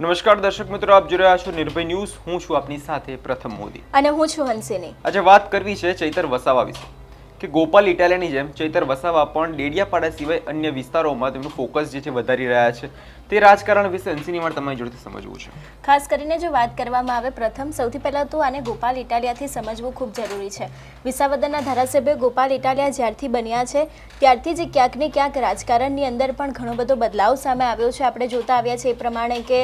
નમસ્કાર દર્શક મિત્રો, આપ જોઈ રહ્યા છો નિર્ભય ન્યૂઝ. હું છું આપની સાથે પ્રથમ મોદી અને હું છું હંસિની. આજે વાત કરવી છે ચૈતર વસાવા વિશે કે ગોપાલ ઇટાલિયાની જેમ ચૈતર વસાવા પણ ડેડિયાપાડા સિવાય અન્ય વિસ્તારોમાં તેમનું ફોકસ જે છે વધારી રહ્યા છે. તે રાજકારણ વિશે હંસિની મારે તમારી જોડેથી સમજવું છે. ખાસ કરીને જો વાત કરવામાં આવે, પ્રથમ સૌથી પહેલાં તો આને ગોપાલ ઇટાલિયાથી સમજવું ખૂબ જરૂરી છે. વિસાવદરના ધારાસભ્ય ગોપાલ ઇટાલિયા જ્યારથી બન્યા છે ત્યારથી જ ક્યાંક ને ક્યાંક રાજકારણની અંદર પણ ઘણો બધો બદલાવ સામે આવ્યો છે. આપણે જોતા આવ્યા છે એ પ્રમાણે કે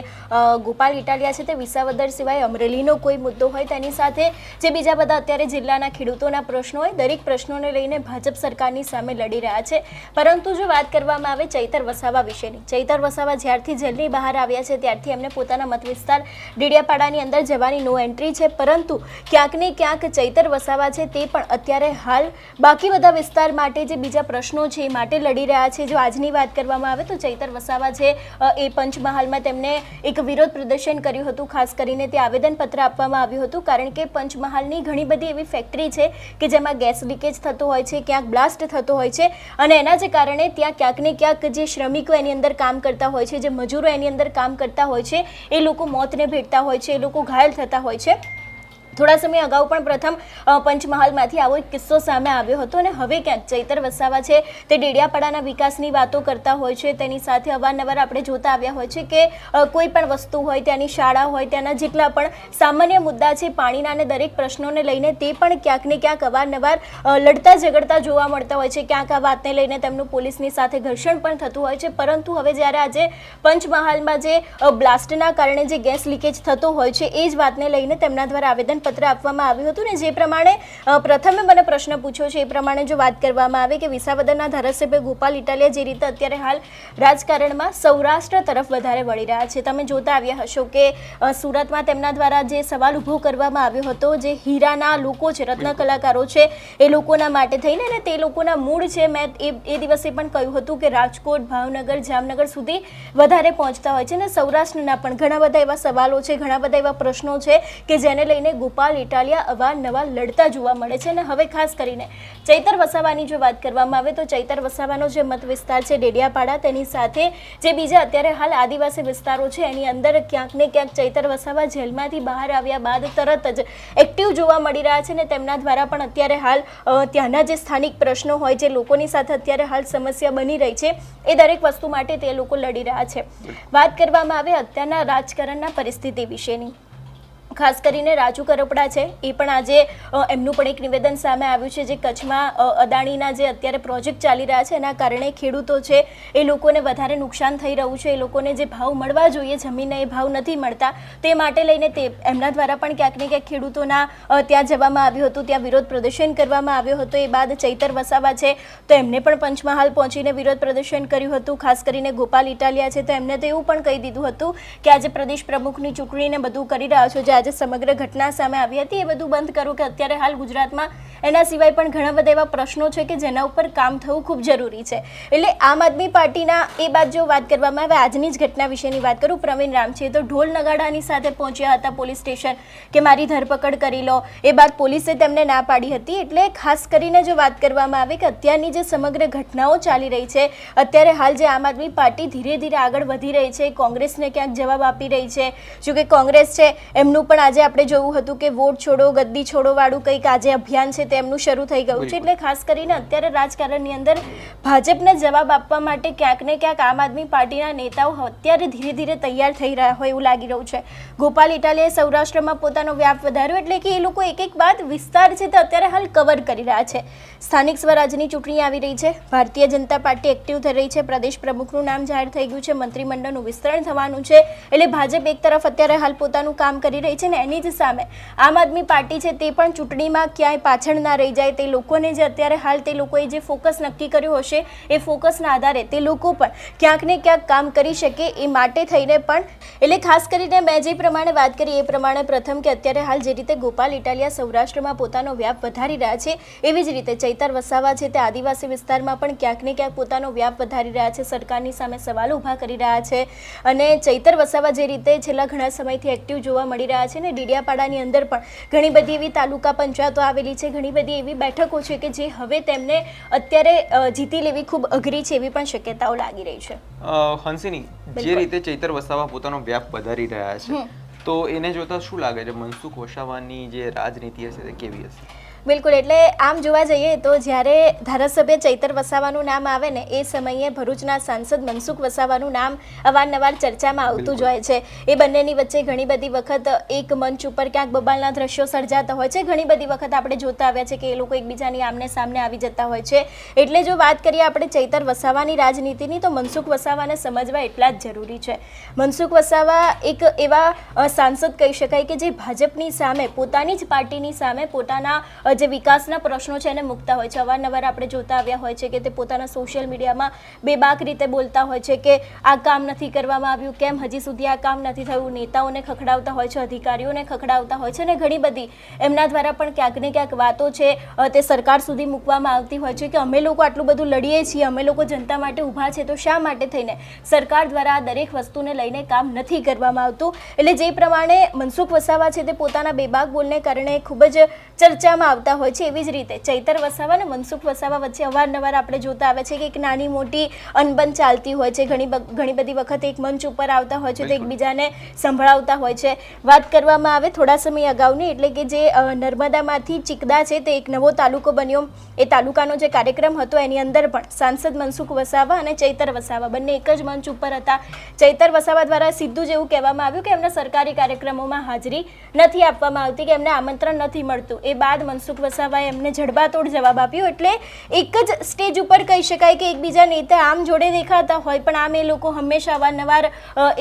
ગોપાલ ઇટાલિયા છે તે વિસાવદર સિવાય અમરેલીનો કોઈ મુદ્દો હોય તેની સાથે જે બીજા બધા અત્યારે જિલ્લાના ખેડૂતોના પ્રશ્નો હોય, દરેક પ્રશ્નોને લઈને ભાજપ સરકારની સામે લડી રહ્યા છે. પરંતુ જો વાત કરવામાં આવે ચૈતર વસાવા વિશેની, ચૈતર વસાવા જ્યારથી જેલની બહાર આવ્યા છે ત્યારથી એમને પોતાના મત વિસ્તાર ડેડિયાપાડાની અંદર જવાની નો એન્ટ્રી છે. પરંતુ ક્યાંક ને ક્યાંક ચૈતર વસાવા છે તે પણ અત્યારે હાલ બાકી બધા વિસ્તાર માટે જે બીજા પ્રશ્નો છે એ માટે લડી રહ્યા છે. જો આજની વાત કરવામાં આવે તો ચૈતર વસાવા છે એ પંચમહાલમાં તેમને એક વિરોધ પ્રદર્શન કર્યું હતું. ખાસ કરીને તે આવેદનપત્ર આપવામાં આવ્યું હતું, કારણ કે પંચમહાલની ઘણી બધી એવી ફેક્ટરી છે કે જેમાં ગેસ લીકેજ થતો હોય છે, ક્યાંક બ્લાસ્ટ થતો હોય છે અને એના જ કારણે ત્યાં ક્યાંક ને ક્યાંક જે શ્રમિકો એની અંદર કામ કરતા હોય છે, જે મજૂરો એની અંદર કામ કરતા હોય છે, એ લોકો મોતને ભેટતા હોય છે, એ લોકો ઘાયલ થતા હોય છે. થોડા સમય અગાઉ પણ પ્રથમ પંચમહાલમાંથી આવો એક કિસ્સો સામે આવ્યો હતો અને હવે ક્યાંક ચૈતર વસાવા છે તે ડેડિયાપાડાના વિકાસની વાતો કરતા હોય છે. તેની સાથે અવારનવાર આપણે જોતા આવ્યા હોય છે કે કોઈ પણ વસ્તુ હોય, ત્યાંની શાળા હોય, ત્યાંના જેટલા પણ સામાન્ય મુદ્દા છે પાણીના અને દરેક પ્રશ્નોને લઈને તે પણ ક્યાંક ને ક્યાંક અવારનવાર લડતા ઝઘડતા જોવા મળતા હોય છે. ક્યાંક આ વાતને લઈને તેમનું પોલીસની સાથે ઘર્ષણ પણ થતું હોય છે. પરંતુ હવે જ્યારે આજે પંચમહાલમાં જે બ્લાસ્ટના કારણે જે ગેસ લીકેજ થતો હોય છે એ જ વાતને લઈને તેમના દ્વારા આવેદન પત્ર આપવામાં આવ્યું હતું ને જે પ્રમાણે પ્રથમે મને પ્રશ્ન પૂછ્યો છે એ પ્રમાણે જો વાત કરવામાં આવે કે વિસાવદરના ધારાસભ્ય ગોપાલ ઇટાલિયા જે રીતે અત્યારે હાલ રાજકારણમાં સૌરાષ્ટ્ર તરફ વધારે વળી રહ્યા છે. તમે જોતા આવ્યા હશો કે સુરતમાં તેમના દ્વારા જે સવાલ ઊભો કરવામાં આવ્યો હતો, જે હીરાના લોકો છે, રત્ન કલાકારો છે, એ લોકોના માટે થઈને અને તે લોકોના મૂળ છે, મેં એ દિવસે પણ કહ્યું હતું કે રાજકોટ, ભાવનગર, જામનગર સુધી વધારે પહોંચતા હોય છે અને સૌરાષ્ટ્રના પણ ઘણા બધા એવા સવાલો છે, ઘણા બધા એવા પ્રશ્નો છે કે જેને લઈને ગોપાલ ઇટાલિયા અવારનવાર લડતા જોવા મળે છે. અને હવે ખાસ કરીને ચૈતર વસાવાની જો વાત કરવામાં આવે તો ચૈતર વસાવાનો જે મત વિસ્તાર છે ડેડિયાપાડા, તેની સાથે જે બીજા અત્યારે હાલ આદિવાસી વિસ્તારો છે એની અંદર ક્યાંક ને ક્યાંક ચૈતર વસાવા જેલમાંથી બહાર આવ્યા બાદ તરત જ એક્ટિવ જોવા મળી રહ્યા છે અને તેમના દ્વારા પણ અત્યારે હાલ ત્યાંના જે સ્થાનિક પ્રશ્નો હોય, જે લોકોની સાથે અત્યારે હાલ સમસ્યા બની રહી છે, એ દરેક વસ્તુ માટે તે લોકો લડી રહ્યા છે. વાત કરવામાં આવે અત્યારના રાજકારણના પરિસ્થિતિ વિશેની, ખાસ કરીને રાજુ કરપડા છે એ પણ આજે એમનું પણ એક નિવેદન સામે આવ્યું છે. જે કચ્છમાં અદાણીના જે અત્યારે પ્રોજેક્ટ ચાલી રહ્યા છે એના કારણે ખેડૂતો છે એ લોકોને વધારે નુકસાન થઈ રહ્યું છે, એ લોકોને જે ભાવ મળવા જોઈએ જમીનને એ ભાવ નથી મળતા. તે માટે લઈને તે એમના દ્વારા પણ ક્યાંક ને ક્યાંક ખેડૂતોના ત્યાં જવામાં આવ્યું હતું, ત્યાં વિરોધ પ્રદર્શન કરવામાં આવ્યો હતો. એ બાદ ચૈતર વસાવા છે તો એમને પણ પંચમહાલ પહોંચીને વિરોધ પ્રદર્શન કર્યું હતું. ખાસ કરીને ગોપાલ ઇટાલિયા છે તો એમને તો એવું પણ કહી દીધું હતું કે આજે પ્રદેશ પ્રમુખની ચૂંટણીને બધું કરી રહ્યા છો, જે આજે સમગ્ર ઘટના સામે આવી હતી એ બધું બંધ કરો, કે અત્યારે હાલ ગુજરાતમાં એના સિવાય પણ ઘણા બધા એવા પ્રશ્નો છે કે જેના ઉપર કામ થવું ખૂબ જરૂરી છે. એટલે આમ આદમી પાર્ટીના એ બાદ જો વાત કરવામાં આવે આજની જ ઘટના વિશેની વાત કરું, પ્રવીણ રામ છે તો ઢોલ નગાડાની સાથે પહોંચ્યા હતા પોલીસ સ્ટેશન કે મારી ધરપકડ કરી લો. એ બાદ પોલીસે તેમને ના પાડી હતી. એટલે ખાસ કરીને જો વાત કરવામાં આવે કે અત્યારની જે સમગ્ર ઘટનાઓ ચાલી રહી છે, અત્યારે હાલ જે આમ આદમી પાર્ટી ધીરે ધીરે આગળ વધી રહી છે, કોંગ્રેસને ક્યાંક જવાબ આપી રહી છે. જો કે કોંગ્રેસ છે એમનું પણ આજે આપણે જોયું હતું કે વોટ છોડો ગદ્દી છોડો વાળું કંઈક આજે અભિયાન છે તેમનું શરૂ થઈ ગયું છે. એટલે ખાસ કરીને અત્યારે રાજકારણની અંદર ભાજપને જવાબ આપવા માટે ક્યાંક ને ક્યાંક આમ આદમી પાર્ટીના નેતાઓ અત્યારે ધીરે ધીરે તૈયાર થઈ રહ્યા હોય એવું લાગી રહ્યું છે. ગોપાલ ઇટાલિયાએ સૌરાષ્ટ્રમાં પોતાનો વ્યાપ વધાર્યો એટલે કે એ લોકો એક એક બાદ વિસ્તાર છે તે અત્યારે હાલ કવર કરી રહ્યા છે. સ્થાનિક સ્વરાજની ચૂંટણી આવી રહી છે, ભારતીય જનતા પાર્ટી એક્ટિવ થઈ રહી છે, પ્રદેશ પ્રમુખનું નામ જાહેર થઈ ગયું છે, મંત્રીમંડળનું વિસ્તરણ થવાનું છે. એટલે ભાજપ એક તરફ અત્યારે હાલ પોતાનું કામ કરી રહી છે ને એની જ સામે આમ આદમી પાર્ટી છે તે પણ ચૂંટણીમાં ક્યાંય પાછળ ના રહી જાય, તે લોકોને જે અત્યારે હાલ તે લોકોએ જે ફોકસ નક્કી કર્યું હશે એ ફોકસના આધારે તે લોકો પણ ક્યાંક ને ક્યાંક કામ કરી શકે એ માટે થઈને પણ, એટલે ખાસ કરીને મેં જે પ્રમાણે વાત કરી એ પ્રમાણે પ્રથમ કે અત્યારે હાલ જે રીતે ગોપાલ ઇટાલિયા સૌરાષ્ટ્રમાં પોતાનો વ્યાપ વધારી રહ્યા છે, એવી જ રીતે ચૈતર વસાવા છે તે આદિવાસી વિસ્તારમાં પણ ક્યાંક ને ક્યાંક પોતાનો વ્યાપ વધારી રહ્યા છે, સરકારની સામે સવાલો ઊભા કરી રહ્યા છે. અને ચૈતર વસાવા જે રીતે છેલ્લા ઘણા સમયથી એક્ટિવ જોવા મળી રહ્યા છે ને ડેડિયાપાડાની અંદર પણ ઘણી બધી એવી તાલુકા પંચાયતો આવેલી છે, ઘણી બધી એવી બેઠકો છે કે જે હવે તેમને અત્યારે જીતી લેવી ખૂબ અઘરી છે એવી પણ શક્યતાઓ લાગી રહી છે. હંસિની, જે રીતે ચૈતર વસાવા પોતાનો વ્યાપ વધારી રહ્યા છે તો એને જોતા શું લાગે છે મનસુખ વસાવાની જે રાજનીતિ હશે તે કેવી હશે? બિલકુલ, એટલે આમ જોવા જઈએ તો જ્યારે ધારાસભ્ય ચૈતર વસાવાનું નામ આવે ને એ સમયે ભરૂચના સાંસદ મનસુખ વસાવાનું નામ અવારનવાર ચર્ચામાં આવતું જ હોય છે. એ બંનેની વચ્ચે ઘણી બધી વખત એક મંચ ઉપર ક્યાંક બબાલના દ્રશ્યો સર્જાતા હોય છે. ઘણી બધી વખત આપણે જોતા આવ્યા છે કે એ લોકો એકબીજાની આમને સામને આવી જતા હોય છે. એટલે જો વાત કરીએ આપણે ચૈતર વસાવાની રાજનીતિની તો મનસુખ વસાવાને સમજવા એટલા જ જરૂરી છે. મનસુખ વસાવા એક એવા સાંસદ કહી શકાય કે જે ભાજપની સામે, પોતાની જ પાર્ટીની સામે પોતાના જે વિકાસના પ્રશ્નો છે એને મૂકતા હોય છે. અવારનવાર આપણે જોતા આવ્યા હોય છે કે તે પોતાના સોશિયલ મીડિયામાં બેબાક રીતે બોલતા હોય છે કે આ કામ નથી કરવામાં આવ્યું, કેમ હજી સુધી આ કામ નથી થયું. નેતાઓને ખખડાવતા હોય છે, અધિકારીઓને ખખડાવતા હોય છે અને ઘણી બધી એમના દ્વારા પણ ક્યાંક ને ક્યાંક વાતો છે તે સરકાર સુધી મૂકવામાં આવતી હોય છે કે અમે લોકો આટલું બધું લડીએ છીએ, અમે લોકો જનતા માટે ઊભા છે, તો શા માટે થઈને સરકાર દ્વારા આ દરેક વસ્તુને લઈને કામ નથી કરવામાં આવતું. એટલે જે પ્રમાણે મનસુખ વસાવા છે તે પોતાના બેબાક બોલને કારણે ખૂબ જ ચર્ચામાં આવતા હોય છે, એવી જ રીતે ચૈતર વસાવા અને મનસુખ વસાવા વચ્ચે અવારનવાર આપણે જોતા આવે છે કે એક નાની મોટી અનબન ચાલતી હોય છે. ઘણી બધી વખત એક મંચ ઉપર આવતા હોય છે તો એકબીજાને સંભળાવતા હોય છે. વાત કરવામાં આવે થોડા સમય અગાઉની, એટલે કે જે નર્મદામાંથી ચિકદા છે તે એક નવો તાલુકો બન્યો. એ તાલુકાનો જે કાર્યક્રમ હતો એની અંદર પણ સાંસદ મનસુખ વસાવા અને ચૈતર વસાવા બંને એક જ મંચ ઉપર હતા. ચૈતર વસાવા દ્વારા સીધું જ એવું કહેવામાં આવ્યું કે એમને સરકારી કાર્યક્રમોમાં હાજરી નથી આપવામાં આવતી, કે એમને આમંત્રણ નથી મળતું. એ બાદ મનસુખ વસાવાએ એમને જડબાતોડ જવાબ આપ્યો. એટલે એક જ સ્ટેજ ઉપર કહી શકાય કે એકબીજા નેતા આમ જોડે દેખાતા હોય પણ આમ એ લોકો હંમેશા અવારનવાર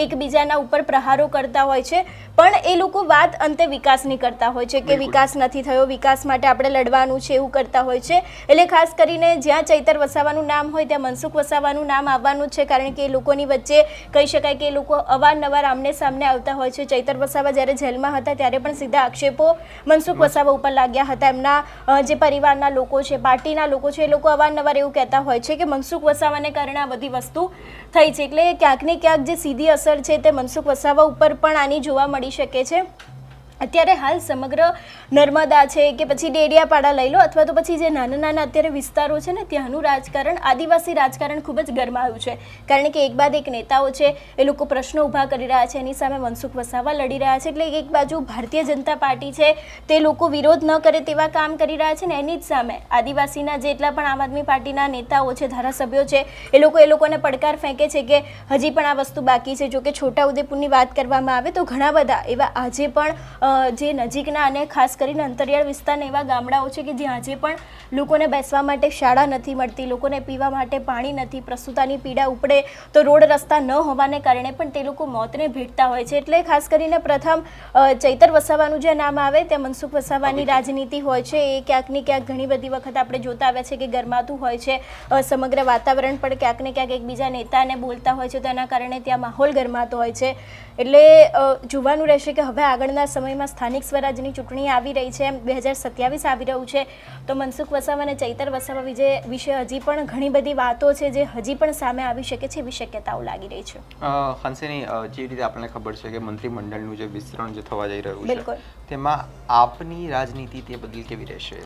એકબીજાના ઉપર પ્રહારો કરતા હોય છે. પણ એ લોકો વાત અંતે વિકાસની કરતા હોય છે કે વિકાસ નથી થયો, વિકાસ માટે આપણે લડવાનું છે, એવું કરતા હોય છે. એટલે ખાસ કરીને જ્યાં ચૈતર વસાવાનું નામ હોય ત્યાં મનસુખ વસાવાનું નામ આવવાનું જ છે, કારણ કે એ લોકોની વચ્ચે કહી શકાય કે એ લોકો અવારનવાર આમને સામને આવતા હોય છે. ચૈતર વસાવા જ્યારે જેલમાં હતા ત્યારે પણ સીધા આક્ષેપો મનસુખ વસાવા ઉપર લાગ્યા હતા. એમના જે પરિવારના લોકો છે, પાર્ટીના લોકો છે, એ લોકો અવારનવાર એવું કહેતા હોય છે કે મનસુખ વસાવાને કારણે આ બધી વસ્તુ થઈ છે. એટલે ક્યાંક ને ક્યાંક જે સીધી અસર છે તે મનસુખ વસાવા ઉપર પણ આની જોવા મળી શકે છે. અત્યારે હાલ સમગ્ર નર્મદા છે કે પછી ડેડિયાપાડા લઈ લો અથવા તો પછી જે નાના નાના અત્યારે વિસ્તારો છે ને ત્યાંનું રાજકારણ, આદિવાસી રાજકારણ ખૂબ જ ગરમાયું છે. કારણ કે એક બાદ એક નેતાઓ છે એ લોકો પ્રશ્નો ઊભા કરી રહ્યા છે, એની સામે મનસુખ વસાવા લડી રહ્યા છે. એટલે એક બાજુ ભારતીય જનતા પાર્ટી છે તે લોકો વિરોધ ન કરે તેવા કામ કરી રહ્યા છે ને એની જ સામે આદિવાસીના જેટલા પણ આમ આદમી પાર્ટીના નેતાઓ છે, ધારાસભ્યો છે, એ લોકોને પડકાર ફેંકે છે કે હજી પણ આ વસ્તુ બાકી છે. જો કે છોટાઉદેપુરની વાત કરવામાં આવે તો ઘણા બધા એવા આજે પણ જે નજીકના અને ખાસ કરીને અંતરિયાળ વિસ્તારના એવા ગામડાઓ છે કે જ્યાં આજે પણ લોકોને બેસવા માટે શાળા નથી મળતી, લોકોને પીવા માટે પાણી નથી, પ્રસૂતાની પીડા ઉપડે તો રોડ રસ્તા ન હોવાને કારણે પણ તે લોકો મોતને ભેટતા હોય છે. એટલે ખાસ કરીને પ્રથમ ચૈતર વસાવાનું જે નામ આવે તે મનસુખ વસાવાની રાજનીતિ હોય છે એ ક્યાંક ને ક્યાંક ઘણી બધી વખત આપણે જોતા આવ્યા છે કે ગરમાતું હોય છે. સમગ્ર વાતાવરણ પણ ક્યાંક ને ક્યાંક એકબીજા નેતાને બોલતા હોય છે તો એના કારણે ત્યાં માહોલ ગરમાતો હોય છે. એટલે જોવાનું રહેશે કે હવે આગળના સમયમાં સ્થાનિક સ્વરાજની ચૂંટણી આવી રહી છે, 2027 આવી રહ્યું છે, તો મનસુખ વસાવા અને ચૈતર વસાવા વિશે હજી પણ ઘણી બધી વાતો છે જે હજી પણ સામે આવી શકે છે એવી શક્યતાઓ લાગી રહી છે. હંસિની, જે રીતે આપણને ખબર છે કે મંત્રીમંડળનું જે વિસ્તરણ જે થવા જઈ રહ્યું બિલકુલ, છે તેમાં આપની રાજનીતિ તે બદલ કેવી રહેશે?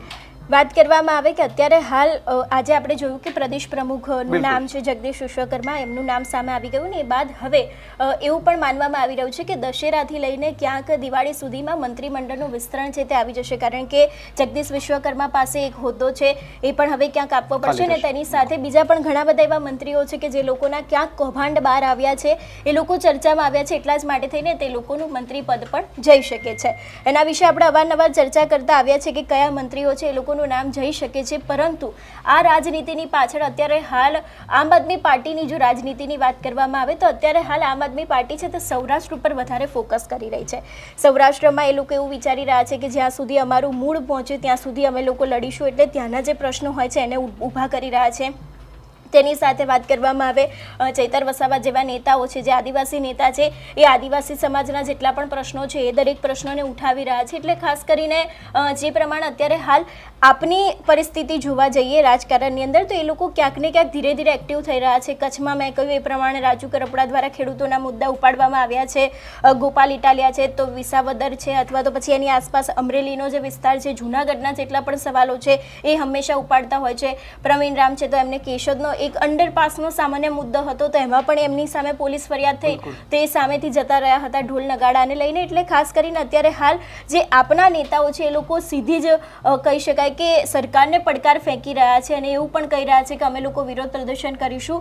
વાત કરવામાં આવે કે અત્યારે હાલ આજે આપણે જોયું કે પ્રદેશ પ્રમુખનું નામ છે જગદીશ વિશ્વકર્મા, એમનું નામ સામે આવી ગયું ને એ બાદ હવે એવું પણ માનવામાં આવી રહ્યું છે કે દશેરાથી લઈને ક્યાંક દિવાળી સુધીમાં મંત્રીમંડળનું વિસ્તરણ છે તે આવી જશે. કારણ કે જગદીશ વિશ્વકર્મા પાસે એક હોદ્દો છે એ પણ હવે ક્યાંક આપવો પડશે ને તેની સાથે બીજા પણ ઘણા બધા એવા મંત્રીઓ છે કે જે લોકોના ક્યાંક કૌભાંડ બહાર આવ્યા છે, એ લોકો ચર્ચામાં આવ્યા છે, એટલા જ માટે થઈને તે લોકોનું મંત્રી પદ પણ જઈ શકે છે. એના વિશે આપણે અવારનવાર ચર્ચા કરતા આવ્યા છે કે કયા મંત્રીઓ છે એ લોકો નામ જઈ શકે છે. પરંતુ આ રાજનીતિની પાછળ અત્યારે હાલ આમ આદમી પાર્ટીની જો રાજનીતિની વાત કરવામાં આવે તો અત્યારે હાલ આમ આદમી પાર્ટી છે તે સૌરાષ્ટ્ર ઉપર વધારે ફોકસ કરી રહી છે. સૌરાષ્ટ્રમાં એ લોકો એવું વિચારી રહ્યા છે કે જ્યાં સુધી અમારું મૂળ પહોંચે ત્યાં સુધી અમે લોકો લડીશું. એટલે ત્યાંના જે પ્રશ્નો હોય છે એને ઊભા કરી રહ્યા છે. તેની સાથે વાત કરવામાં આવે ચૈતર વસાવા જેવા નેતાઓ છે, જે આદિવાસી નેતા છે, એ આદિવાસી સમાજના જેટલા પણ પ્રશ્નો છે એ દરેક પ્રશ્નોને ઉઠાવી રહ્યા છે. એટલે ખાસ કરીને જે પ્રમાણે અત્યારે હાલ આપની પરિસ્થિતિ જોવા જઈએ રાજકારણની અંદર, તો એ લોકો ક્યાંક ને ક્યાંક ધીરે ધીરે એક્ટિવ થઈ રહ્યા છે. કચ્છમાં મેં કહ્યું એ પ્રમાણે રાજુ કરપડા દ્વારા ખેડૂતોના મુદ્દા ઉપાડવામાં આવ્યા છે. ગોપાલ ઇટાલિયા છે, તો વિસાવદર છે, અથવા તો પછી એની આસપાસ અમરેલીનો જે વિસ્તાર છે, જૂનાગઢના જેટલા પણ સવાલો છે એ હંમેશા ઉપાડતા હોય છે. પ્રવીણ રામ છે, તો એમને કેશોદનો એક અંડરપાસનો સામાન્ય મુદ્દો હતો, તો એમાં પણ એમની સામે પોલીસ ફરિયાદ થઈ, તે સામેથી જતા રહ્યા હતા ઢોલ નગાડાને લઈને. એટલે ખાસ કરીને અત્યારે હાલ જે આપના નેતાઓ છે એ લોકો સીધી જ કહી શકાય કે સરકારને પડકાર ફેંકી રહ્યા છે અને એવું પણ કહી રહ્યા છે કે અમે લોકો વિરોધ પ્રદર્શન કરીશું.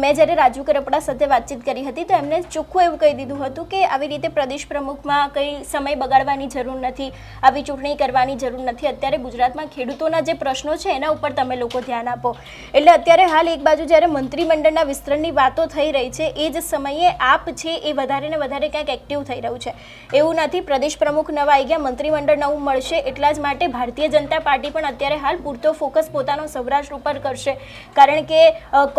મેં જ્યારે રાજુ કરપડા સાથે વાતચીત કરી હતી તો એમને ચોખ્ખું એવું કહી દીધું હતું કે આવી રીતે પ્રદેશ પ્રમુખમાં કંઈ સમય બગાડવાની જરૂર નથી, આવી ચૂંટણી કરવાની જરૂર નથી. અત્યારે ગુજરાતમાં ખેડૂતોના જે પ્રશ્નો છે એના ઉપર તમે લોકો ધ્યાન આપો. એટલે અત્યારે હાલ એક બાજુ જ્યારે મંત્રીમંડળના વિસ્તરણની વાતો થઈ રહી છે એ જ સમયે આપ છે એ વધારે ને વધારે ક્યાંક એક્ટિવ થઈ રહ્યું છે. એવું નથી પ્રદેશ પ્રમુખ નવા આવી ગયા, મંત્રીમંડળ નવું મળશે એટલા જ માટે ભારતીય જનતા પાર્ટી પણ અત્યારે હાલ પૂરતો ફોકસ પોતાનો સૌરાષ્ટ્ર ઉપર કરશે. કારણ કે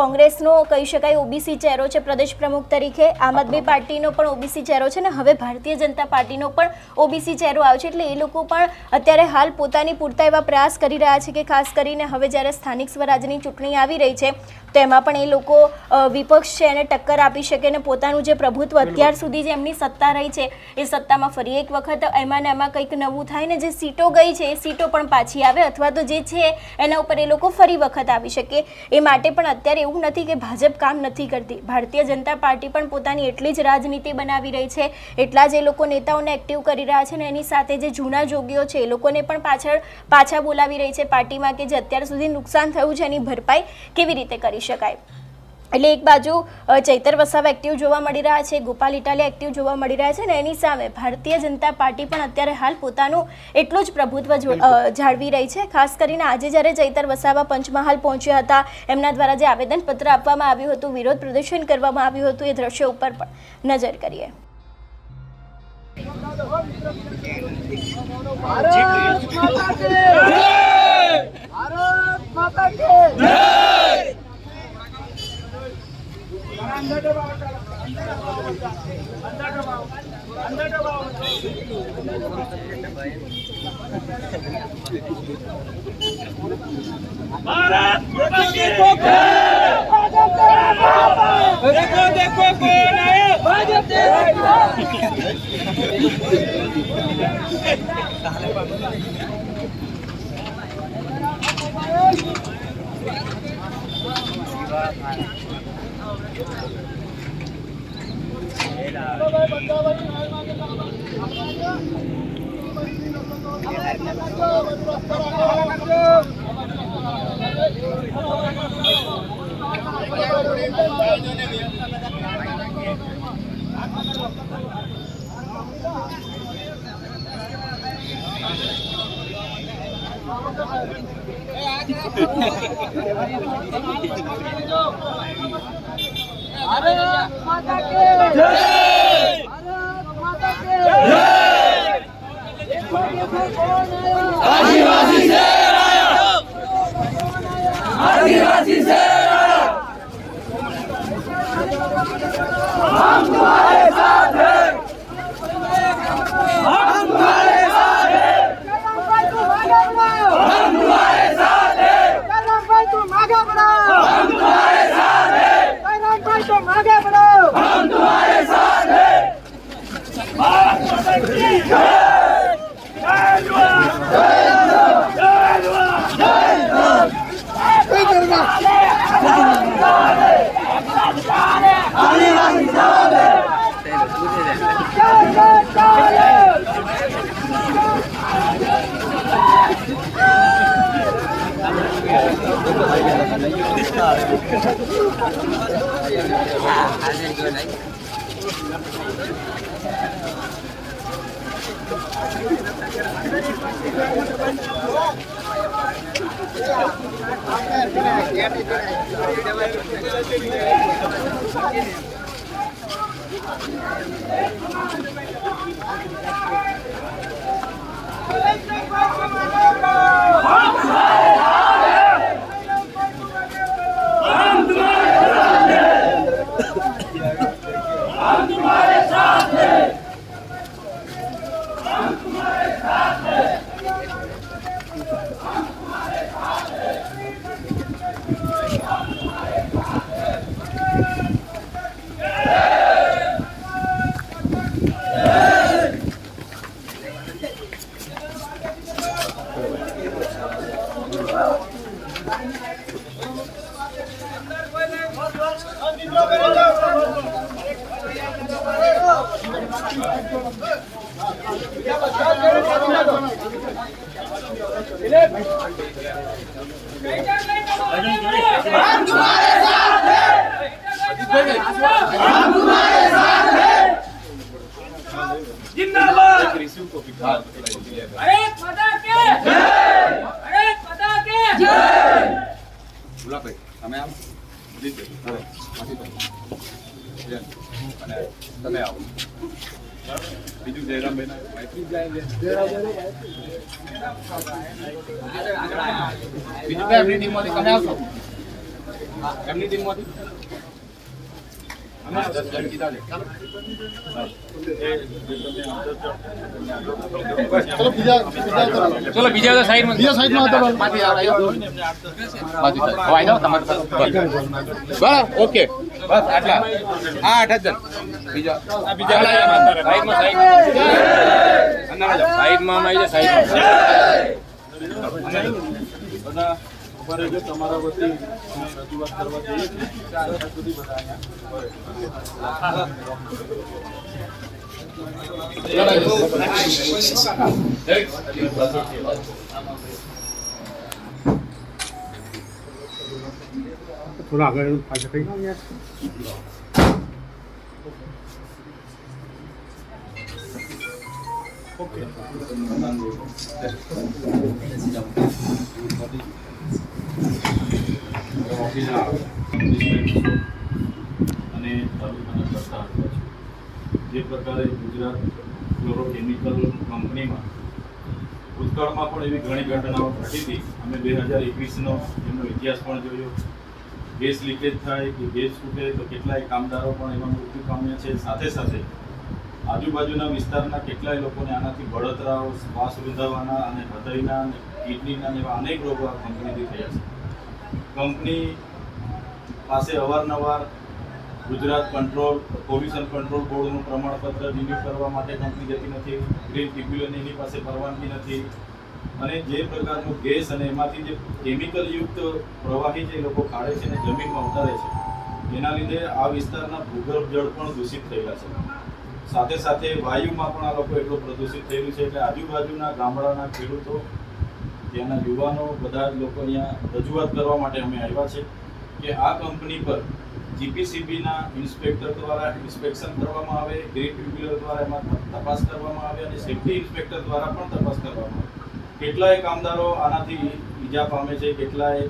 કોંગ્રેસનો કહી શકાય ઓબીસી ચહેરો છે પ્રદેશ પ્રમુખ તરીકે, આમ આદમી પાર્ટીનો પણ ઓબીસી ચહેરો છે ને હવે ભારતીય જનતા પાર્ટીનો પણ ઓબીસી ચહેરો આવશે. એટલે એ લોકો પણ અત્યારે હાલ પોતાની પૂરતા એવા પ્રયાસ કરી રહ્યા છે કે ખાસ કરીને હવે જ્યારે સ્થાનિક સ્વરાજની ચૂંટણી આવી રહી છે તો એમાં પણ એ લોકો વિપક્ષ છે એને ટક્કર આપી શકે ને પોતાનું જે પ્રભુત્વ અત્યાર સુધી જે એમની સત્તા રહી છે એ સત્તામાં ફરી એક વખત એમાં ને એમાં કંઈક નવું થાય ને જે સીટો ગઈ છે એ સીટો પણ પાછી આવે, અથવા તો જે છે એના ઉપર એ લોકો ફરી વખત આવી શકે. એ માટે પણ અત્યારે એવું નથી કે ભાજપ કામ નથી કરતી, ભારતીય જનતા પાર્ટી પણ પોતાની એટલી જ રાજનીતિ બનાવી રહી છે, એટલા જ એ લોકો નેતાઓને એક્ટિવ કરી રહ્યા છે ને એની સાથે જે જૂના જોગીઓ છે એ લોકોને પણ પાછા બોલાવી રહી છે પાર્ટીમાં કે જે અત્યાર સુધી નુકસાન થયું છે એની ભરપાઈ કેવી રીતે કરી શકાય. એટલે એક બાજુ ચૈતર વસાવા એક્ટિવ જોવા મળી રહ્યા છે, ગોપાલ ઇટાલિયા એક્ટિવ જોવા મળી રહ્યા છે ને એની સામે ભારતીય જનતા પાર્ટી પણ અત્યારે હાલ પોતાનું એટલું જ પ્રભુત્વ જાળવી રહી છે. ખાસ કરીને આજે જ્યારે ચૈતર વસાવા પંચમહાલ પહોંચ્યા હતા, એમના દ્વારા જે આવેદનપત્ર આપવામાં આવ્યું હતું, વિરોધ પ્રદર્શન કરવામાં આવ્યું હતું, એ દ્રશ્યો ઉપર પણ નજર કરીએ. देखो कौन आया भाजप आदिवासी से आदिवासी से हम तुम्हारे साथ हैं, हम तुम्हारे साथ हैं, हम तुम्हारे साथ हैं, भाई तुम आगे बढ़ो, हम तुम्हारे साथ हैं, भाई तुम आगे बढ़ो, हम तुम्हारे साथ हैं। भारत माता की जय। जय जवान, जय जवान, जय जवान। आदिवासी साहब हम जिंदाबाद भारत माता के जय भारत माता के जय બોલા ભાઈ તમે આવો અને તમે આવો બીજું જયરામભાઈ મૈત્રી જાય બીજું કઈ એમની ટીમમાંથી તમે આવશો એમની ટીમમાંથી અમે 10 જણ કીધા છે ચાલો ચલો બીજા સાઈડમાં માંથી આવ્યો આઈ જાઓ તમારે બસ ઓકે બસ આટલા હા 8 જણ બીજા સાઈડમાં આવી જાય સાઈડમાં બધા ઉભા રહેજો તમારા વતી અમે રજૂઆત કરવા જઈએ છીએ ત્યાં સુધી બધા થોડા આગળ પાછળ થઈ અને તાલુકાના કરતા હતા જે પ્રકારે ગુજરાત ફ્લોરોકેમિકલ કંપનીમાં ભૂતકાળમાં પણ એવી ઘણી ઘટનાઓ ઘટી હતી. અમે 2021નો એમનો ઇતિહાસ પણ જોયો. ગેસ લીકેજ થાય કે ગેસ છૂટે તો કેટલાય કામદારો પણ એમાં મૃત્યુ પામ્યા છે. સાથે સાથે આજુબાજુના વિસ્તારના કેટલાય લોકોને આનાથી બળતરાઓ, શ્વાસ રૂંધાવાના અને હૃદયના અને કિડનીના એવા અનેક રોગો આ કંપનીથી થયા છે. કંપની પાસે અવારનવાર ગુજરાત પોલ્યુશન કંટ્રોલ બોર્ડનું પ્રમાણપત્ર રિન્યૂ કરવા માટે કંપની જતી નથી. ગ્રીન ટ્રિબ્યુનલ એની પાસે પરવાનગી નથી. અને જે પ્રકારનું ગેસ અને એમાંથી જે કેમિકલ યુક્ત પ્રવાહી જે લોકો કાઢે છે અને જમીનમાં ઉતારે છે એના લીધે આ વિસ્તારના ભૂગર્ભ જળ પણ દૂષિત થયેલા છે. સાથે સાથે વાયુમાં પણ આ લોકો એટલું પ્રદૂષિત થયેલું છે એટલે આજુબાજુના ગામડાના ખેડૂતો, ત્યાંના યુવાનો, બધા જ લોકો અહીંયા રજૂઆત કરવા માટે અમે આવ્યા છે કે આ કંપની પર જીપીસીબીના ઇન્સ્પેક્ટર દ્વારા ઇન્સ્પેક્શન કરવામાં આવે, ગ્રીન ટ્રિબ્યુનલ દ્વારા એમાં તપાસ કરવામાં આવે અને સેફ્ટી ઇન્સ્પેક્ટર દ્વારા પણ તપાસ કરવામાં આવે. કેટલાય કામદારો આનાથી ઈજા પામે છે, કેટલાય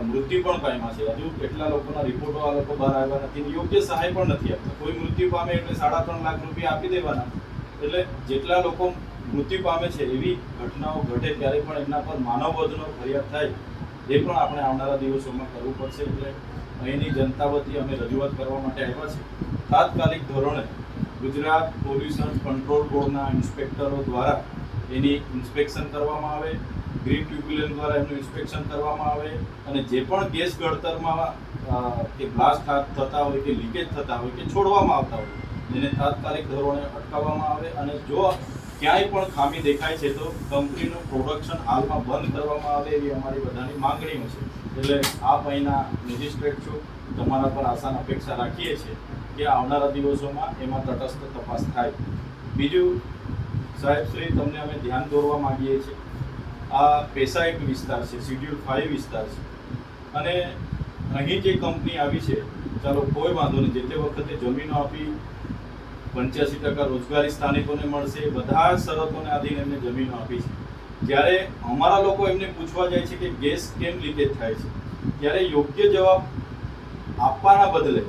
મૃત્યુ પણ પામ્યા છે. હજુ કેટલા લોકોના રિપોર્ટો આ લોકો બહાર આવ્યા નથી. યોગ્ય સહાય પણ નથી આપતા. કોઈ મૃત્યુ પામે એટલે 3.5 લાખ રૂપિયા આપી દેવાના. એટલે જેટલા લોકો મૃત્યુ પામે છે એવી ઘટનાઓ ઘટે ત્યારે પણ એમના પર માનવવધનો ફરિયાદ થાય એ પણ આપણે આવનારા દિવસોમાં કરવું પડશે. એટલે અહીંની જનતા વતી અમે રજૂઆત કરવા માટે આવ્યા છે. તાત્કાલિક ધોરણે ગુજરાત પોલ્યુશન કંટ્રોલ બોર્ડના ઇન્સ્પેક્ટરો દ્વારા એની ઇન્સ્પેક્શન કરવામાં આવે, ગ્રીન ટ્રિબ્યુનલ દ્વારા એનું ઇન્સ્પેક્શન કરવામાં આવે અને જે પણ ગેસ ગળતરમાં કે બ્લાસ્ટ થતા હોય કે લીકેજ થતા હોય કે છોડવામાં આવતા હોય એને તાત્કાલિક ધોરણે અટકાવવામાં આવે. અને જો ક્યાંય પણ ખામી દેખાય છે તો કંપનીનું પ્રોડક્શન હાલમાં બંધ કરવામાં આવે એવી અમારી બધાની માંગણીઓ છે. એટલે આપ અહીંના મેજિસ્ટ્રેટ છો, તમારા પર આશાન અપેક્ષા રાખીએ છીએ કે આવનારા દિવસોમાં એમાં તટસ્થ તપાસ થાય. બીજું સાહેબ શ્રી, તમને અમે ધ્યાન દોરવા માંગીએ છીએ, આ પેસા એક વિસ્તાર છે, શિડ્યુલ 5 વિસ્તાર છે અને અહીં જે કંપની આવી છે, ચાલો કોઈ વાંધો નહીં, જે તે વખતે જમીનો આપી 85% રોજગારી સ્થાનિકોને મળશે, બધા શરતોને આધીન એમને જમીનો આપી છે. જ્યારે અમારા લોકો એમને પૂછવા જાય છે કે ગેસ કેમ લીકેજ થાય છે, ત્યારે યોગ્ય જવાબ આપવાના બદલે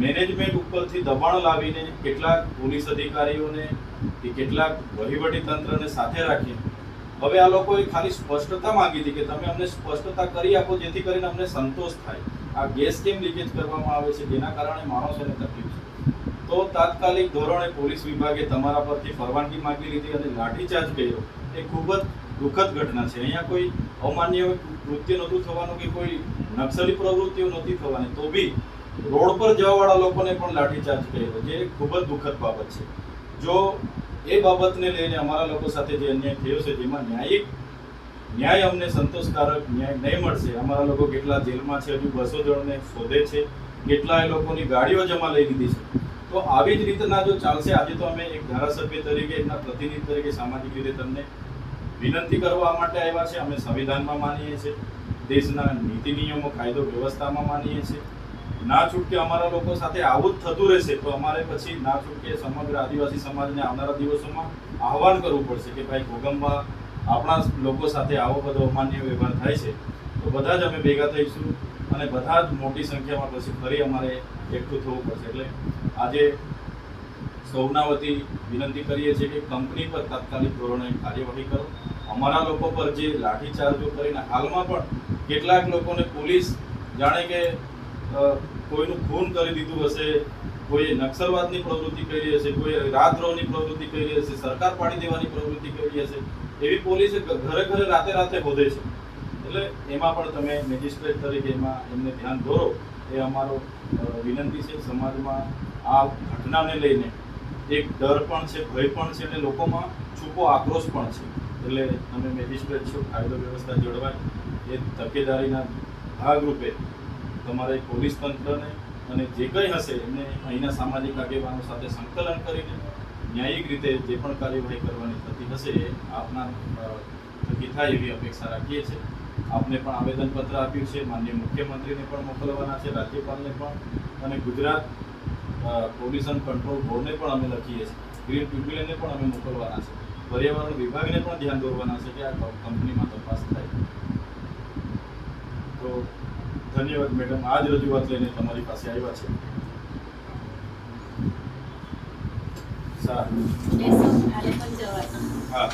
મેનેજમેન્ટ ઉપરથી દબાણ લાવીને કેટલાક પોલીસ અધિકારીઓને કે કેટલાક વહીવટી તંત્રને સાથે રાખીને હવે આ લોકોએ ખાલી સ્પષ્ટતા માંગી હતી કે તમે અમને સ્પષ્ટતા કરી આપો જેથી કરીને અમને સંતોષ થાય. આ ગેસ કેમ લીકેજ કરવામાં આવે છે જેના કારણે માણસોને તકલીફ છે. તો તાત્કાલિક ધોરણે પોલીસ વિભાગે તમારા પરથી પરવાનગી માંગી લીધી અને લાઠીચાર્જ કર્યો. એ ખૂબ જ દુઃખદ ઘટના છે. અહીંયા કોઈ અમાન્ય કૃત્ય નહોતું થવાનું કે કોઈ નક્સલી પ્રવૃત્તિઓ નહોતી થવાની, તો બી રોડ પર જવાવાળા લોકોને પણ લાઠીચાર્જ કર્યો, જે ખૂબ જ દુઃખદ બાબત છે. જો એ બાબતને લઈને અમારા લોકો સાથે જે અન્યાય થયો છે જેમાં ન્યાય અમને સંતોષકારક ન્યાય નહીં મળશે. અમારા લોકો કેટલા જેલમાં છે, હજુ 200 જણને શોધે છે, કેટલાય લોકોની ગાડીઓ જમા લઈ લીધી છે. તો તો આવી જ રીતના જો ચાલશે, આજે તો અમે એક ધારાસભ્ય તરીકે, એમના પ્રતિનિધિ તરીકે સામાજિક રીતે તમને વિનંતી કરવા માટે આવ્યા છે. અમે સંવિધાનમાં માનીએ છીએ, દેશના નીતિ નિયમો, કાયદો વ્યવસ્થામાં માનીએ છીએ. ના છૂટકે અમારા લોકો સાથે આવું જ થતું રહેશે તો અમારે પછી ના છૂટકે સમગ્ર આદિવાસી સમાજને આવનારા દિવસોમાં આહવાન કરવું પડશે કે ભાઈ ઘોગંબા આપણા લોકો સાથે આવો બધો અમાન્ય વ્યવહાર થાય છે તો બધા જ અમે ભેગા થઈશું અને બધા જ મોટી સંખ્યામાં પછી ફરી અમારે એકઠું થવું પડશે. એટલે આજે સૌના વતી વિનંતી કરીએ છીએ કે કંપની પર તાત્કાલિક ધોરણે કાર્યવાહી કરો. અમારા લોકો પર જે લાઠીચાર્જો કરીને હાલમાં પણ કેટલાક લોકોને પોલીસ જાણે કે કોઈનું ખૂન કરી દીધું હશે, કોઈએ નક્સલવાદની પ્રવૃત્તિ કરી હશે, કોઈ રાતદ્રોહની પ્રવૃત્તિ કરી હશે, સરકાર પાડી દેવાની પ્રવૃત્તિ કરી હશે, એવી પોલીસે ઘરે ઘરે રાતે રાતે શોધે છે. એટલે એમાં પણ તમે મેજિસ્ટ્રેટ તરીકે એમાં એમને ધ્યાન દોરો એ અમારો વિનંતી છે. સમાજમાં આ ઘટનાને લઈને એક ડર પણ છે, ભય પણ છે અને લોકોમાં છૂપો આક્રોશ પણ છે. એટલે તમે મેજિસ્ટ્રેટ છો, કાયદો વ્યવસ્થા જળવાય એ તકેદારીના ભાગરૂપે તમારે પોલીસ તંત્રને અને જે કંઈ હશે એમને અહીંના સામાજિક આગેવાનો સાથે સંકલન કરીને ન્યાયિક રીતે જે પણ કાર્યવાહી કરવાની થતી હશે એ આપના થકી થાય એવી અપેક્ષા રાખીએ છીએ. આપને પણ આવેદનપત્ર આપ્યું છે, માનનીય મુખ્યમંત્રીને પણ મોકલવાના છે, રાજ્યપાલને પણ, અને ગુજરાત પોલ્યુશન કંટ્રોલ બોર્ડને પણ અમે લખીએ છીએ, ગ્રીન ટ્રિબ્યુનલને પણ અમે મોકલવાના છે, પર્યાવરણ વિભાગને પણ ધ્યાન દોરવાના છે કે આ કંપનીમાં તપાસ થાય. તો ધન્યવાદ મેડમ, આ જ રજૂઆત લઈને તમારી પાસે આવ્યા છે. સારું, હા,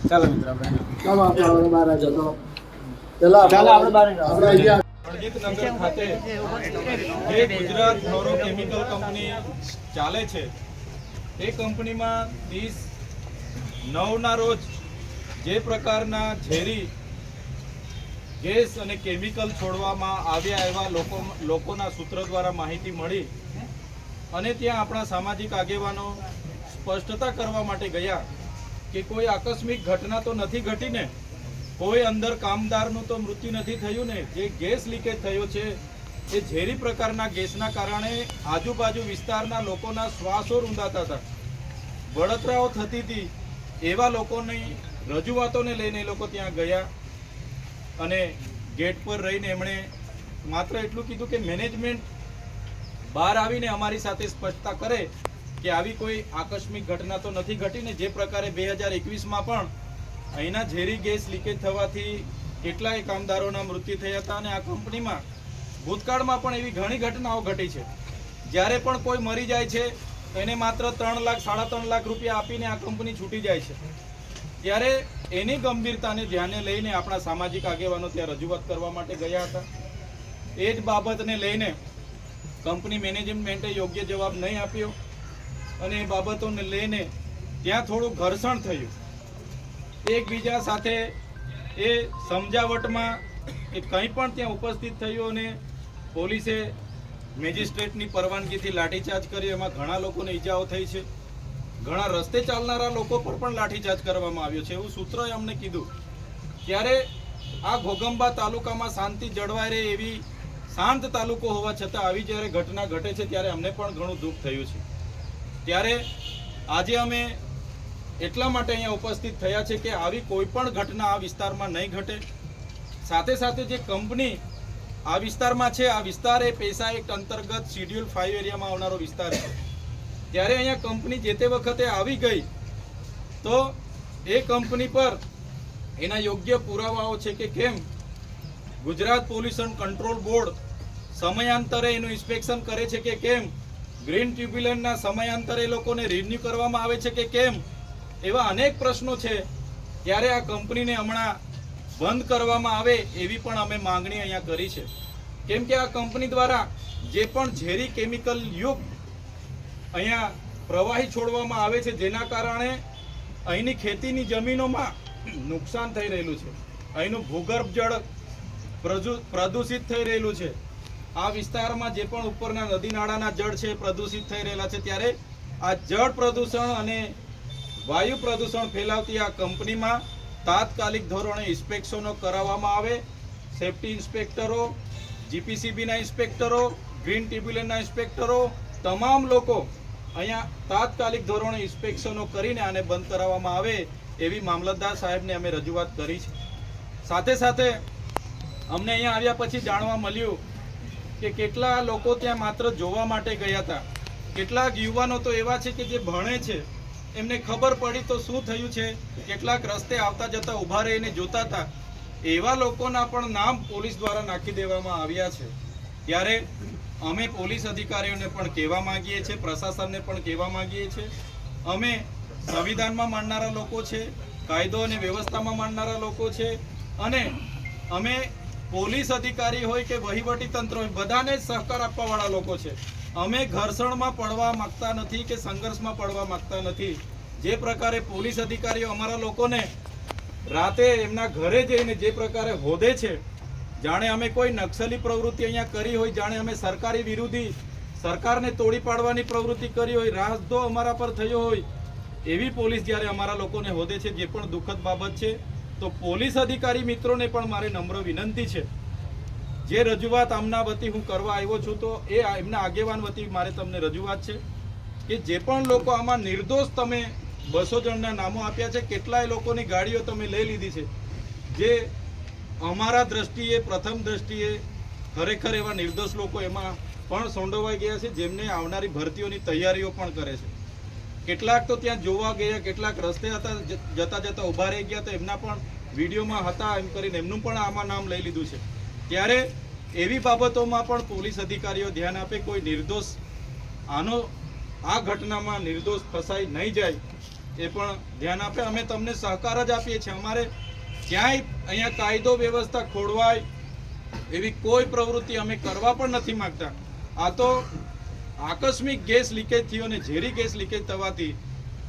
ચાલો મિત્રો આપણે ચાલો આપણે બહાર આવી જતો. ચાલો આપણે બહાર રણજીતનગર ખાતે જે ગુજરાત ફ્લોરો કેમિકલ કંપની ચાલે છે એ કંપનીમાં 30/9ના રોજ જે પ્રકારના ઝેરી ગેસ અને કેમિકલ છોડવામાં આવ્યા એવા લોકોના સૂત્ર દ્વારા માહિતી મળી અને ત્યાં આપણા સામાજિક આગેવાનો સ્પષ્ટતા કરવા માટે ગયા કે કોઈ આકસ્મિક ઘટના તો નથી ઘટીને, કોઈ અંદર કામદારનું તો મૃત્યુ નથી થયું ને, જે ગેસ લીકેજ થયો છે એ ઝેરી પ્રકારના ગેસના કારણે આજુબાજુ વિસ્તારના લોકોના શ્વાસો રૂંધાતા હતા, બળતરાઓ થતી હતી. એવા લોકોની રજૂઆતોને લઈને એ લોકો ત્યાં ગયા અને ગેટ પર રહીને એમણે માત્ર એટલું કીધું કે મેનેજમેન્ટ બહાર આવીને અમારી સાથે સ્પષ્ટતા કરે કે આવી કોઈ આકસ્મિક ઘટના તો નથી ઘટીને. જે પ્રકારે 2021માં પણ અહીંના ઝેરી ગેસ લીકેજ થવાથી કેટલાય કામદારોના મૃત્યુ થયા હતા અને આ કંપનીમાં ભૂતકાળમાં પણ એવી ઘણી ઘટનાઓ ઘટી છે. જ્યારે પણ કોઈ મરી જાય છે એને માત્ર 3 લાખ 3.5 લાખ રૂપિયા આપીને આ કંપની છૂટી જાય છે. ત્યારે એની ગંભીરતાને ધ્યાને લઈને આપણા સામાજિક આગેવાનો ત્યાં રજૂઆત કરવા માટે ગયા હતા. એ જ બાબતને લઈને કંપની મેનેજમેન્ટે યોગ્ય જવાબ નહીં આપ્યો અને એ બાબતોને લઈને ત્યાં થોડું ઘર્ષણ થયું. એકબીજા સાથે એ સમજાવટમાં એ કંઈ પણ ત્યાં ઉપસ્થિત થયું અને પોલીસે મેજિસ્ટ્રેટની પરવાનગીથી લાઠીચાર્જ કરી. એમાં ઘણા લોકોને ઈજાઓ થઈ છે, ઘણા રસ્તે ચાલનારા લોકો પર પણ લાઠીચાર્જ કરવામાં આવ્યો છે એવું સૂત્રોએ અમને કીધું. ત્યારે આ ઘોગંબા તાલુકામાં શાંતિ જળવાઈ રહે એવી શાંત તાલુકો હોવા છતાં આવી જ્યારે ઘટના ઘટે છે ત્યારે અમને પણ ઘણું દુઃખ થયું છે. ત્યારે આજે અમે એટલા માટે અહીંયા ઉપસ્થિત થયા છે કે આવી કોઈ પણ ઘટના આ વિસ્તારમાં નહીં ઘટે. સાથે સાથે જે કંપની આ વિસ્તારમાં છે, આ વિસ્તાર એ પૈસા એક્ટ અંતર્ગત શિડ્યુલ 5 એરિયામાં આવનારો વિસ્તાર છે. ત્યારે અહીંયા કંપની જે તે વખતે આવી ગઈ તો એ કંપની પર એના યોગ્ય પુરાવાઓ છે કે કેમ ગુજરાત પોલ્યુશન કંટ્રોલ બોર્ડ સમયાંતરે એનું ઇન્સ્પેક્શન કરે છે કે કેમ, ગ્રીન ટ્રિબ્યુનલના સમયાંતરે લોકોને રિન્યુ કરવામાં આવે છે કે કેમ, એવા અનેક પ્રશ્નો છે. ત્યારે આ કંપનીને હમણાં બંધ કરવામાં આવે એવી પણ અમે માંગણી અહીંયા કરી છે. કેમ કે આ કંપની દ્વારા જે પણ ઝેરી કેમિકલ યુક્ત અહીંયા પ્રવાહી છોડવામાં આવે છે જેના કારણે અહીંની ખેતીની જમીનોમાં નુકસાન થઈ રહેલું છે, અહીંનું ભૂગર્ભ જળ પ્રદૂષિત થઈ રહેલું છે, આ વિસ્તારમાં જે પણ ઉપરના નદી નાળાના જળ છે પ્રદૂષિત થઈ રહેલા છે. ત્યારે આ જળ પ્રદૂષણ અને વાયુ પ્રદૂષણ ફેલાવતી આ કંપનીમાં તાત્કાલિક ધોરણે ઇન્સ્પેક્શનો કરાવવામાં આવે. સેફટી ઇન્સ્પેક્ટરો, જીપીસીબીના ઇન્સ્પેક્ટરો, ગ્રીન ટ્રિબ્યુનલના ઇન્સ્પેક્ટરો તમામ લોકો અહીંયા તાત્કાલિક ધોરણે ઇન્સ્પેક્શનો કરીને આને બંધ કરાવવામાં આવે એવી મામલતદાર સાહેબને અમે રજૂઆત કરી છે. સાથે સાથે અમને અહીંયા આવ્યા પછી જાણવા મળ્યું કે કેટલા લોકો ત્યાં માત્ર જોવા માટે ગયા હતા. કેટલાક યુવાનો તો એવા છે કે જે ભણે છે, એમને ખબર પડી તો શું થયું છે, કેટલાક રસ્તે આવતા જતા ઊભા રહીને જોતા હતા. એવા લોકોના પણ નામ પોલીસ દ્વારા નાખી દેવામાં આવ્યા છે. ત્યારે અમે પોલીસ અધિકારીઓને પણ કહેવા માંગીએ છીએ, પ્રશાસનને પણ કહેવા માંગીએ છીએ, અમે સંવિધાનમાં માનનારા લોકો છે, કાયદો અને વ્યવસ્થામાં માનનારા લોકો છે, અને અમે પોલીસ અધિકારી હોય કે વહીવટી તંત્ર હોય બધાને જ સહકાર આપવાવાળા લોકો છે. અમે ઘર્ષણમાં પડવા માંગતા નથી કે સંઘર્ષમાં પડવા માંગતા નથી. જે પ્રકારે પોલીસ અધિકારીઓ અમારા લોકોને રાતે એમના ઘરે જઈને જે પ્રકારે હોદે છે, જાણે અમે કોઈ નક્સલી પ્રવૃત્તિ અહીંયા કરી હોય, જાણે અમે સરકારી વિરોધી સરકારને તોડી પાડવાની પ્રવૃત્તિ કરી હોય, રાજદ્રોહ અમારા પર થયો હોય, એવી પોલીસ જ્યારે અમારા લોકોને હોદે છે, જે પણ દુઃખદ બાબત છે. તો પોલીસ અધિકારી મિત્રોને પણ મારે નમ્ર વિનંતી છે, જે રજૂઆત આમના વતી હું કરવા આવ્યો છું, તો એ એમના આગેવાન વતી મારે તમને રજૂઆત છે કે જે પણ લોકો આમાં નિર્દોષ, તમે 200 જણના નામો આપ્યા છે, કેટલાય લોકોની ગાડીઓ તમે લઈ લીધી છે, જે અમારા દ્રષ્ટિએ પ્રથમ દ્રષ્ટિએ ખરેખર એવા નિર્દોષ લોકો એમાં પણ સંડોવાઈ ગયા છે, જેમને આવનારી ભરતીઓની તૈયારીઓ પણ કરે છે. કેટલાક તો ત્યાં જોવા ગયા, કેટલાક રસ્તે હતા, જતા જતા ઊભા રહી ગયા, તો એમના પણ વિડીયોમાં હતા એમ કરીને એમનું પણ આમાં નામ લઈ લીધું છે. ત્યારે એવી બાબતોમાં પણ પોલીસ અધિકારીઓ ધ્યાન આપે, કોઈ નિર્દોષ આ ઘટનામાં નિર્દોષ ફસાઈ નહીં જાય એ પણ ધ્યાન આપે. અમે તમને સહકાર જ આપીએ છીએ. અમારે ક્યાંય અહીંયા કાયદો વ્યવસ્થા ખોરવાય એવી કોઈ પ્રવૃત્તિ અમે કરવા પણ નથી માંગતા. આ તો આકસ્મિક ગેસ લીકેજ થયો અને ઝેરી ગેસ લીકેજ થવાથી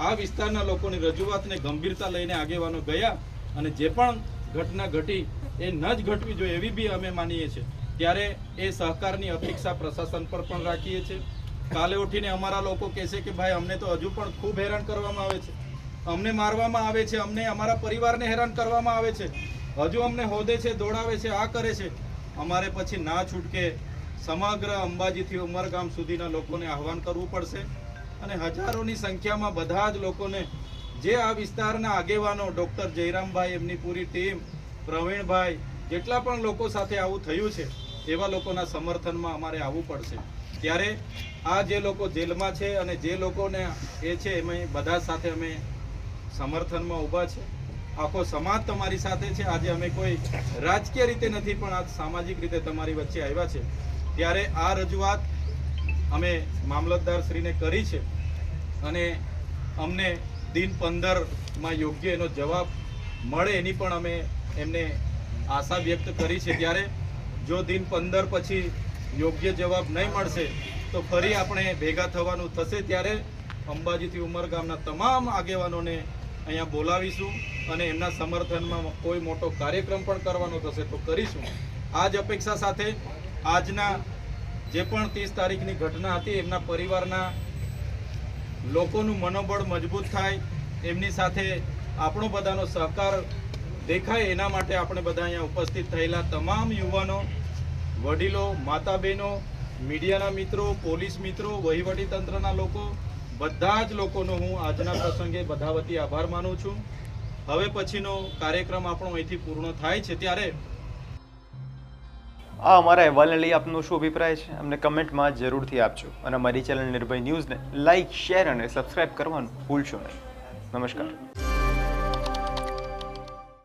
આ વિસ્તારના લોકોની રજૂઆતને ગંભીરતા લઈને આગેવાનો ગયા, અને જે પણ ઘટના ઘટી એ ન જ ઘટવી જોઈએ એવી બી અમે માનીએ છીએ. ત્યારે એ સહકારની અપેક્ષા પ્રશાસન પર પણ રાખીએ છીએ. કાલે ઉઠીને અમારા લોકો કહેશે કે ભાઈ અમને તો હજુ પણ ખૂબ હેરાન કરવામાં આવે છે, અમને મારવામાં આવે છે, અમને અમારા પરિવારને હેરાન કરવામાં આવે છે, હજુ અમને હોદે છે, દોડાવે છે, આ કરે છે, અમારે પછી ના છૂટકે સમગ્ર અંબાજીથી ઉમરગામ સુધીના લોકોને આહવાન કરવું પડશે. અને હજારોની સંખ્યામાં બધા જ લોકોને, જે આ વિસ્તારના આગેવાનો, ડૉક્ટર જયરામભાઈ, એમની પૂરી ટીમ, પ્રવીણભાઈ, જેટલા પણ લોકો સાથે આવું થયું છે એવા લોકોના સમર્થનમાં અમારે આવવું પડશે. ત્યારે આ જે લોકો જેલમાં છે અને જે લોકોને એ છે એમાં બધા સાથે અમે સમર્થનમાં ઊભા છે. આખો સમાજ તમારી સાથે છે. આજે અમે કોઈ રાજકીય રીતે નથી, પણ આ સામાજિક રીતે તમારી વચ્ચે આવ્યા છે. ત્યારે આ રજૂઆત અમે મામલતદારશ્રીને કરી છે, અને અમને દિન 15માં યોગ્ય એનો જવાબ મળે એની પણ અમે એમને આશા વ્યક્ત કરી છે. ત્યારે જો દિન 15 પછી યોગ્ય જવાબ નહીં મળશે તો ફરી આપણે ભેગા થવાનું થશે. ત્યારે અંબાજીથી ઉમરગામના તમામ આગેવાનોને અહીંયા બોલાવીશું અને એમના સમર્થનમાં કોઈ મોટો કાર્યક્રમ પણ કરવાનો થશે તો કરીશું. આ જ અપેક્ષા સાથે આજના જે પણ 30 તારીખની ઘટના હતી, એમના પરિવારના લોકોનું મનોબળ મજબૂત થાય, એમની સાથે આપણો બધાનો સહકાર દેખાય, એના માટે આપણે બધા અહીંયા ઉપસ્થિત થયેલા તમામ યુવાનો, વડીલો, માતા બહેનો, મીડિયાના મિત્રો, પોલીસ મિત્રો, વહીવટી તંત્રના લોકો, બધા જ લોકોનો હું આજના પ્રસંગે બધા વતી આભાર માનું છું. હવે પછીનો કાર્યક્રમ આપણો અહીંથી પૂર્ણ થાય છે. ત્યારે આ અમારા અહેવાલને લઈ આપનો શું અભિપ્રાય છે અમને કમેન્ટમાં જરૂરથી આપજો, અને અમારી ચેનલ નિર્ભય ન્યૂઝને લાઇક, શેર અને સબસ્ક્રાઇબ કરવાનું ભૂલશો નહીં. નમસ્કાર.